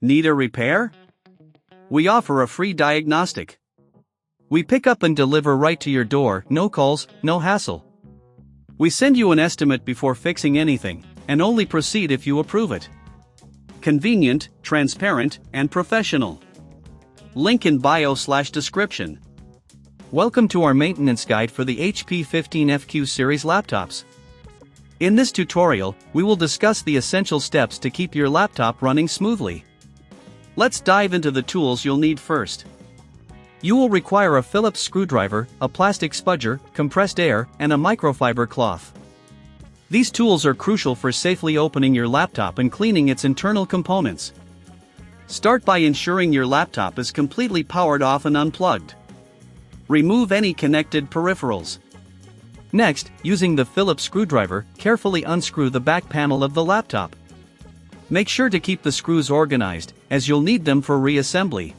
Need a repair? We offer a free diagnostic. We pick up and deliver right to your door, no calls, no hassle. We send you an estimate before fixing anything, and only proceed if you approve it. Convenient, transparent, and professional. Link in bio/description. Welcome to our maintenance guide for the HP 15FQ series laptops. In this tutorial, we will discuss the essential steps to keep your laptop running smoothly. Let's dive into the tools you'll need first. You will require a Phillips screwdriver, a plastic spudger, compressed air, and a microfiber cloth. These tools are crucial for safely opening your laptop and cleaning its internal components. Start by ensuring your laptop is completely powered off and unplugged. Remove any connected peripherals. Next, using the Phillips screwdriver, carefully unscrew the back panel of the laptop. Make sure to keep the screws organized, as you'll need them for reassembly.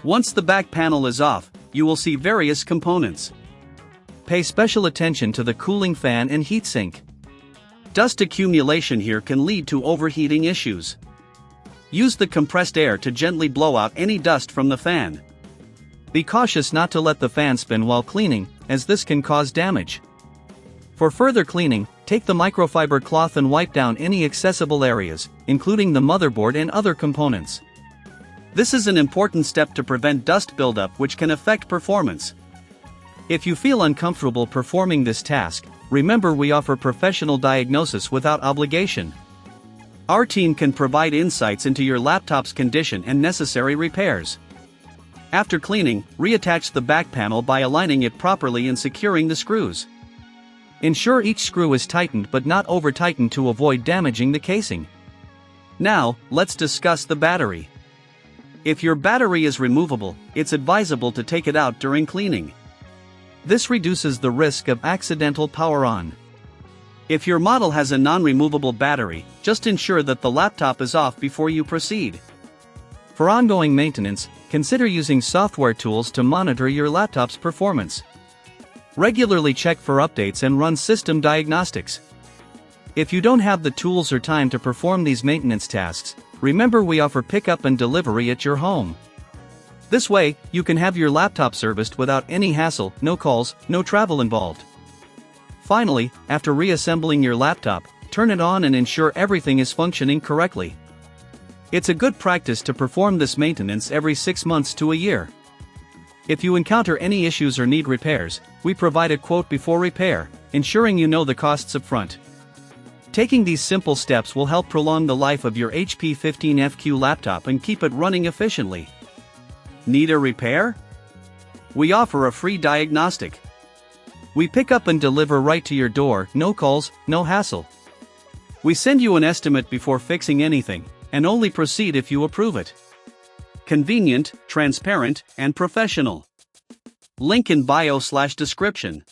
Once the back panel is off, you will see various components. Pay special attention to the cooling fan and heatsink. Dust accumulation here can lead to overheating issues. Use the compressed air to gently blow out any dust from the fan. Be cautious not to let the fan spin while cleaning, as this can cause damage. For further cleaning, take the microfiber cloth and wipe down any accessible areas, including the motherboard and other components. This is an important step to prevent dust buildup which can affect performance. If you feel uncomfortable performing this task, remember we offer professional diagnosis without obligation. Our team can provide insights into your laptop's condition and necessary repairs. After cleaning, reattach the back panel by aligning it properly and securing the screws. Ensure each screw is tightened but not over-tightened to avoid damaging the casing. Now, let's discuss the battery. If your battery is removable, it's advisable to take it out during cleaning. This reduces the risk of accidental power on. If your model has a non-removable battery, just ensure that the laptop is off before you proceed. For ongoing maintenance, consider using software tools to monitor your laptop's performance. Regularly check for updates and run system diagnostics. If you don't have the tools or time to perform these maintenance tasks, remember we offer pickup and delivery at your home. This way, you can have your laptop serviced without any hassle, no calls, no travel involved. Finally, after reassembling your laptop, turn it on and ensure everything is functioning correctly. It's a good practice to perform this maintenance every 6 months to a year. If you encounter any issues or need repairs, we provide a quote before repair, ensuring you know the costs up front. Taking these simple steps will help prolong the life of your HP 15FQ laptop and keep it running efficiently. Need a repair? We offer a free diagnostic. We pick up and deliver right to your door, no calls, no hassle. We send you an estimate before fixing anything, and only proceed if you approve it. Convenient, transparent, and professional. Link in bio/description.